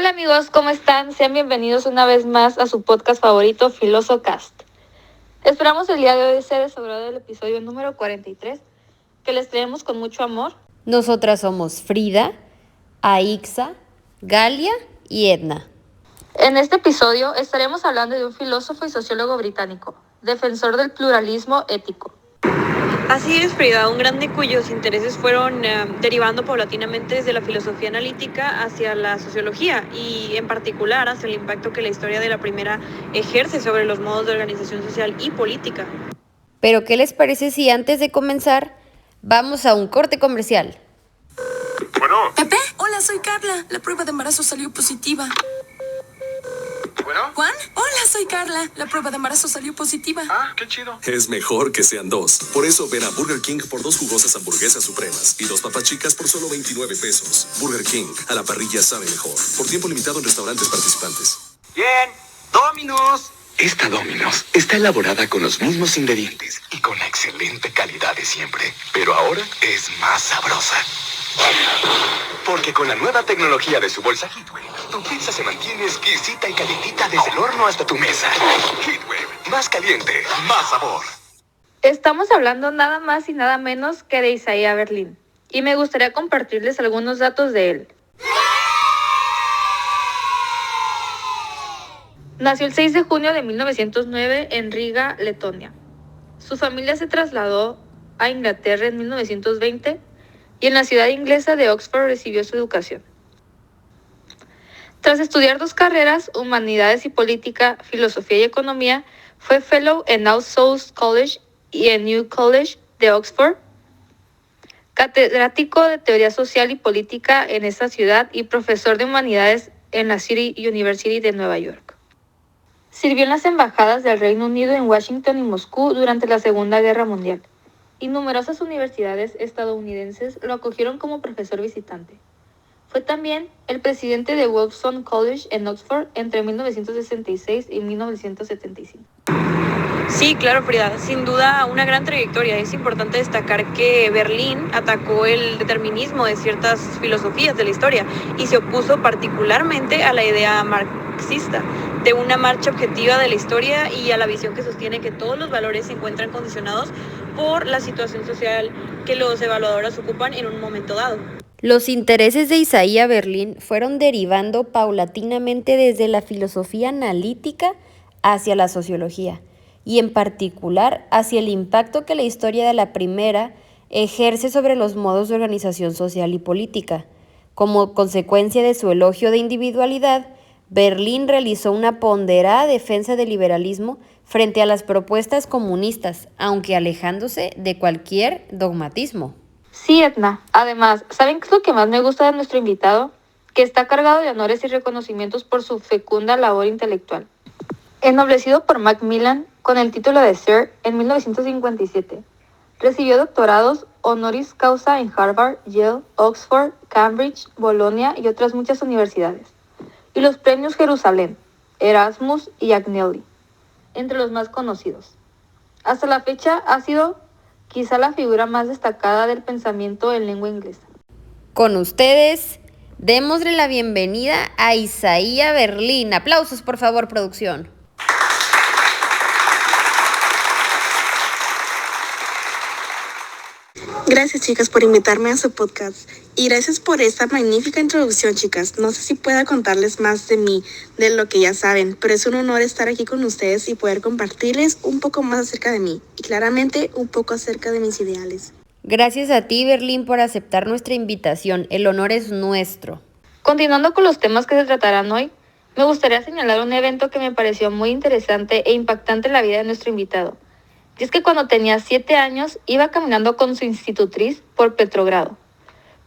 Hola amigos, ¿cómo están? Sean bienvenidos una vez más a su podcast favorito, Filosocast. Esperamos el día de hoy ser de su agrado del episodio número 43, que les traemos con mucho amor. Nosotras somos Frida, Aixa, Galia y Edna. En este episodio estaremos hablando de un filósofo y sociólogo británico, defensor del pluralismo ético. Así es, Frida, un grande cuyos intereses fueron derivando paulatinamente desde la filosofía analítica hacia la sociología y en particular hacia el impacto que la historia de la primera ejerce sobre los modos de organización social y política. Pero ¿qué les parece si antes de comenzar vamos a un corte comercial? Bueno. Pepe, hola, soy Carla. La prueba de embarazo salió positiva. Bueno. Juan, hola, soy Carla. La prueba de embarazo salió positiva. Ah, qué chido. Es mejor que sean dos. Por eso ven a Burger King por 2 jugosas hamburguesas supremas y 2 papas chicas por solo 29 pesos. Burger King, a la parrilla sabe mejor. Por tiempo limitado en restaurantes participantes. Bien. Domino's. Esta Domino's está elaborada con los mismos ingredientes y con la excelente calidad de siempre, pero ahora es más sabrosa. Porque con la nueva tecnología de su bolsa Heatwave, tu pizza se mantiene exquisita y calientita desde el horno hasta tu mesa. Heatwave, más caliente, más sabor. Estamos hablando nada más y nada menos que de Isaiah Berlin, y me gustaría compartirles algunos datos de él. Nació el 6 de junio de 1909 en Riga, Letonia. Su familia se trasladó a Inglaterra en 1920 y en la ciudad inglesa de Oxford recibió su educación. Tras estudiar 2 carreras, Humanidades y Política, Filosofía y Economía, fue Fellow en All Souls College y en New College de Oxford, catedrático de Teoría Social y Política en esta ciudad y profesor de Humanidades en la City University de Nueva York. Sirvió en las embajadas del Reino Unido en Washington y Moscú durante la Segunda Guerra Mundial, y numerosas universidades estadounidenses lo acogieron como profesor visitante. Fue también el presidente de Wolfson College en Oxford entre 1966 y 1975. Sí, claro, Frida, sin duda una gran trayectoria. Es importante destacar que Berlín atacó el determinismo de ciertas filosofías de la historia y se opuso particularmente a la idea marxista de una marcha objetiva de la historia y a la visión que sostiene que todos los valores se encuentran condicionados por la situación social que los evaluadores ocupan en un momento dado. Los intereses de Isaiah Berlin fueron derivando paulatinamente desde la filosofía analítica hacia la sociología, y en particular hacia el impacto que la historia de la primera ejerce sobre los modos de organización social y política. Como consecuencia de su elogio de individualidad, Berlin realizó una ponderada defensa del liberalismo frente a las propuestas comunistas, aunque alejándose de cualquier dogmatismo. Sí, Edna. Además, ¿saben qué es lo que más me gusta de nuestro invitado? Que está cargado de honores y reconocimientos por su fecunda labor intelectual. Ennoblecido por Macmillan con el título de Sir en 1957, recibió doctorados honoris causa en Harvard, Yale, Oxford, Cambridge, Bolonia y otras muchas universidades, y los premios Jerusalén, Erasmus y Agnelli, entre los más conocidos. Hasta la fecha ha sido quizá la figura más destacada del pensamiento en lengua inglesa. Con ustedes, démosle la bienvenida a Isaiah Berlin. Aplausos, por favor, producción. Gracias, chicas, por invitarme a su podcast. Y gracias por esta magnífica introducción, chicas. No sé si pueda contarles más de mí, de lo que ya saben, pero es un honor estar aquí con ustedes y poder compartirles un poco más acerca de mí y claramente un poco acerca de mis ideales. Gracias a ti, Berlín, por aceptar nuestra invitación. El honor es nuestro. Continuando con los temas que se tratarán hoy, me gustaría señalar un evento que me pareció muy interesante e impactante en la vida de nuestro invitado. Y es que cuando tenía 7 años iba caminando con su institutriz por Petrogrado,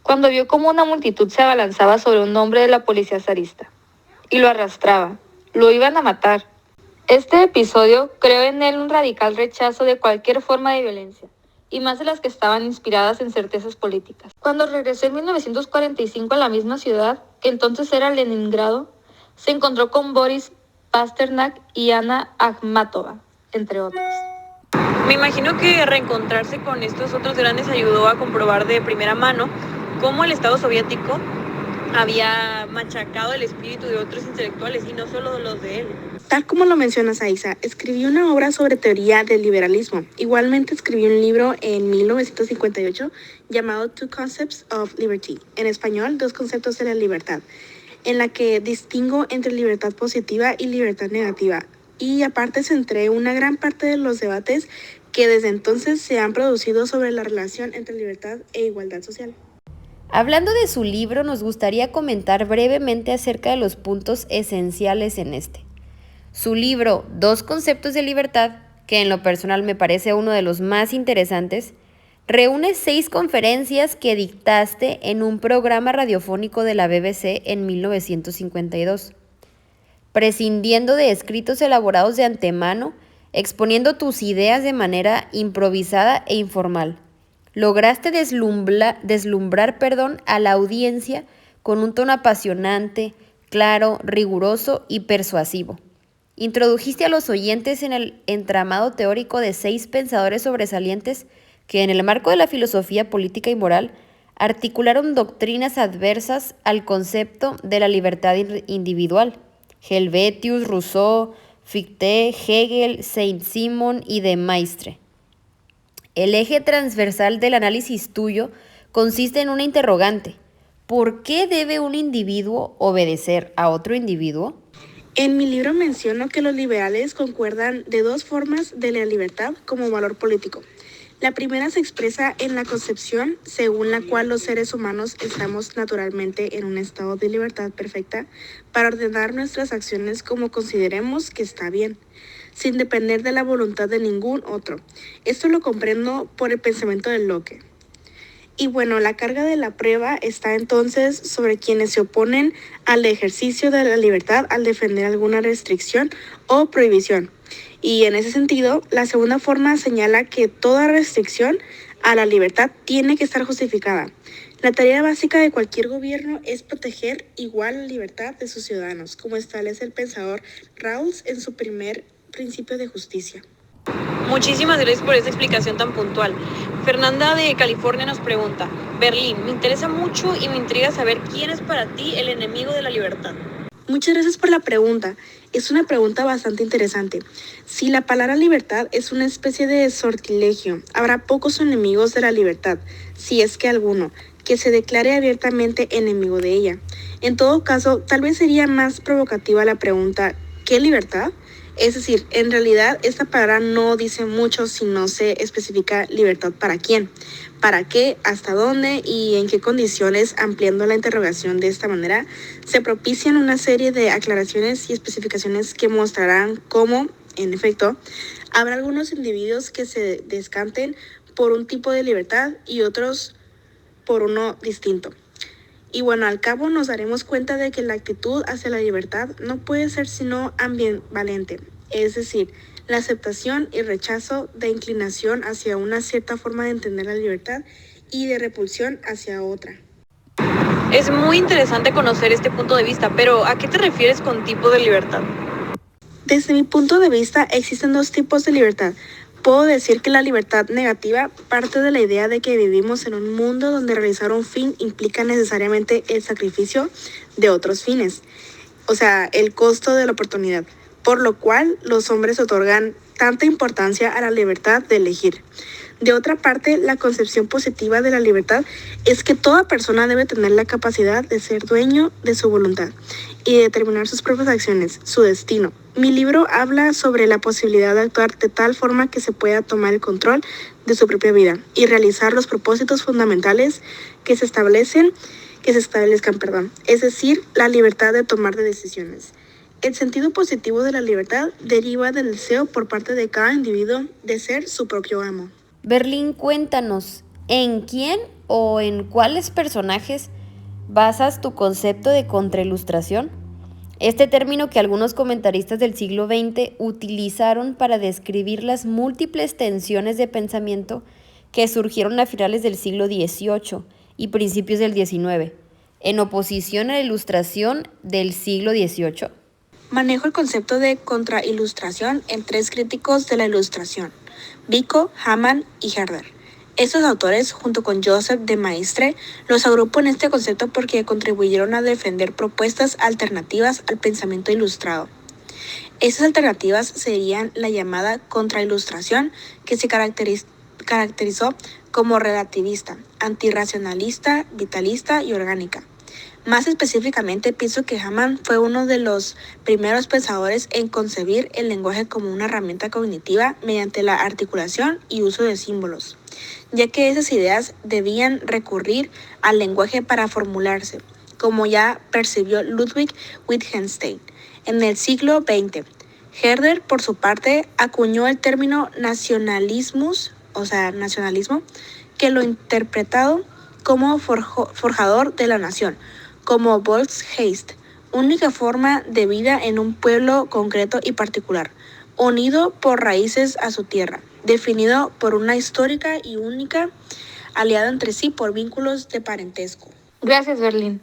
cuando vio cómo una multitud se abalanzaba sobre un hombre de la policía zarista y lo arrastraba. Lo iban a matar. Este episodio creó en él un radical rechazo de cualquier forma de violencia, y más de las que estaban inspiradas en certezas políticas. Cuando regresó en 1945 a la misma ciudad, que entonces era Leningrado, se encontró con Boris Pasternak y Anna Akhmatova, entre otros. Me imagino que reencontrarse con estos otros grandes ayudó a comprobar de primera mano cómo el Estado soviético había machacado el espíritu de otros intelectuales y no solo los de él. Tal como lo mencionas, Aiza, escribió una obra sobre teoría del liberalismo. Igualmente escribió un libro en 1958 llamado Two Concepts of Liberty, en español, Dos conceptos de la libertad, en la que distingo entre libertad positiva y libertad negativa. Y aparte centré una gran parte de los debates que desde entonces se han producido sobre la relación entre libertad e igualdad social. Hablando de su libro, nos gustaría comentar brevemente acerca de los puntos esenciales en este. Su libro, Dos conceptos de libertad, que en lo personal me parece uno de los más interesantes, reúne 6 conferencias que dictaste en un programa radiofónico de la BBC en 1952. Prescindiendo de escritos elaborados de antemano, exponiendo tus ideas de manera improvisada e informal. Lograste deslumbrar a la audiencia con un tono apasionante, claro, riguroso y persuasivo. Introdujiste a los oyentes en el entramado teórico de 6 pensadores sobresalientes que, en el marco de la filosofía política y moral, articularon doctrinas adversas al concepto de la libertad individual. Helvetius, Rousseau, Fichte, Hegel, Saint-Simon y de Maistre. El eje transversal del análisis tuyo consiste en una interrogante. ¿Por qué debe un individuo obedecer a otro individuo? En mi libro menciono que los liberales concuerdan de 2 formas de la libertad como valor político. La primera se expresa en la concepción según la cual los seres humanos estamos naturalmente en un estado de libertad perfecta para ordenar nuestras acciones como consideremos que está bien, sin depender de la voluntad de ningún otro. Esto lo comprendo por el pensamiento de Locke. Y bueno, la carga de la prueba está entonces sobre quienes se oponen al ejercicio de la libertad al defender alguna restricción o prohibición. Y en ese sentido, la segunda forma señala que toda restricción a la libertad tiene que estar justificada. La tarea básica de cualquier gobierno es proteger igual la libertad de sus ciudadanos, como establece el pensador Rawls en su primer principio de justicia. Muchísimas gracias por esta explicación tan puntual. Fernanda de California nos pregunta: Berlín, me interesa mucho y me intriga saber quién es para ti el enemigo de la libertad. Muchas gracias por la pregunta. Es una pregunta bastante interesante. Si la palabra libertad es una especie de sortilegio, habrá pocos enemigos de la libertad, si es que alguno, que se declare abiertamente enemigo de ella. En todo caso, tal vez sería más provocativa la pregunta: ¿qué libertad? Es decir, en realidad esta palabra no dice mucho si no se especifica libertad para quién, para qué, hasta dónde y en qué condiciones. Ampliando la interrogación de esta manera, se propician una serie de aclaraciones y especificaciones que mostrarán cómo, en efecto, habrá algunos individuos que se decanten por un tipo de libertad y otros por uno distinto. Y bueno, al cabo nos daremos cuenta de que la actitud hacia la libertad no puede ser sino ambivalente, es decir, la aceptación y rechazo de inclinación hacia una cierta forma de entender la libertad y de repulsión hacia otra. Es muy interesante conocer este punto de vista, pero ¿a qué te refieres con tipo de libertad? Desde mi punto de vista existen 2 tipos de libertad. Puedo decir que la libertad negativa parte de la idea de que vivimos en un mundo donde realizar un fin implica necesariamente el sacrificio de otros fines, o sea, el costo de la oportunidad, por lo cual los hombres otorgan tanta importancia a la libertad de elegir. De otra parte, la concepción positiva de la libertad es que toda persona debe tener la capacidad de ser dueño de su voluntad y de determinar sus propias acciones, su destino. Mi libro habla sobre la posibilidad de actuar de tal forma que se pueda tomar el control de su propia vida y realizar los propósitos fundamentales que se establezcan, es decir, la libertad de tomar de decisiones. El sentido positivo de la libertad deriva del deseo por parte de cada individuo de ser su propio amo. Berlín, cuéntanos, ¿en quién o en cuáles personajes basas tu concepto de contrailustración? Este término que algunos comentaristas del siglo XX utilizaron para describir las múltiples tensiones de pensamiento que surgieron a finales del siglo XVIII y principios del XIX, en oposición a la Ilustración del siglo XVIII. Manejo el concepto de contrailustración en 3 críticos de la Ilustración: Vico, Hamann y Herder. Estos autores, junto con Joseph de Maistre, los agrupo en este concepto porque contribuyeron a defender propuestas alternativas al pensamiento ilustrado. Estas alternativas serían la llamada contrailustración, que se caracterizó como relativista, antirracionalista, vitalista y orgánica. Más específicamente, pienso que Hamann fue uno de los primeros pensadores en concebir el lenguaje como una herramienta cognitiva mediante la articulación y uso de símbolos, ya que esas ideas debían recurrir al lenguaje para formularse, como ya percibió Ludwig Wittgenstein en el siglo XX. Herder, por su parte, acuñó el término nacionalismo, que lo interpretado como forjador de la nación, como Volksgeist, única forma de vida en un pueblo concreto y particular, unido por raíces a su tierra, definido por una histórica y única, aliado entre sí por vínculos de parentesco. Gracias, Berlín.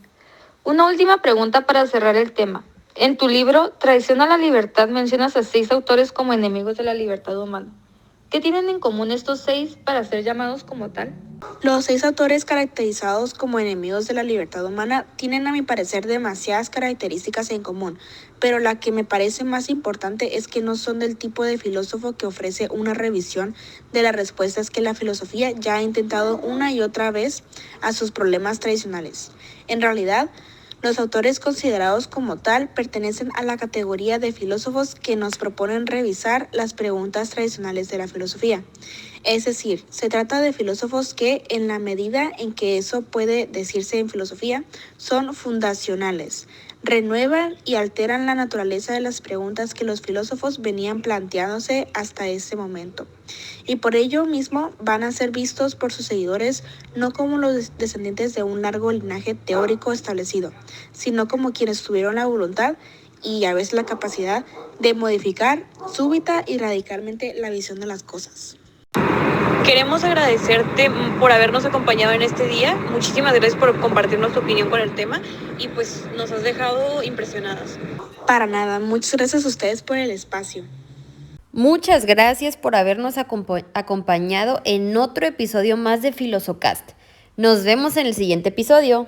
Una última pregunta para cerrar el tema. En tu libro, Traición a la Libertad, mencionas a 6 autores como enemigos de la libertad humana. ¿Qué tienen en común estos 6 para ser llamados como tal? Los 6 autores caracterizados como enemigos de la libertad humana tienen, a mi parecer, demasiadas características en común, pero la que me parece más importante es que no son del tipo de filósofo que ofrece una revisión de las respuestas que la filosofía ya ha intentado una y otra vez a sus problemas tradicionales. En realidad, los autores considerados como tal pertenecen a la categoría de filósofos que nos proponen revisar las preguntas tradicionales de la filosofía. Es decir, se trata de filósofos que, en la medida en que eso puede decirse en filosofía, son fundacionales, renuevan y alteran la naturaleza de las preguntas que los filósofos venían planteándose hasta ese momento. Y por ello mismo van a ser vistos por sus seguidores no como los descendientes de un largo linaje teórico establecido, sino como quienes tuvieron la voluntad y a veces la capacidad de modificar súbita y radicalmente la visión de las cosas. Queremos agradecerte por habernos acompañado en este día. Muchísimas gracias por compartirnos tu opinión con el tema y pues nos has dejado impresionadas. Para nada, muchas gracias a ustedes por el espacio. Muchas gracias por habernos acompañado en otro episodio más de Filosocast. Nos vemos en el siguiente episodio.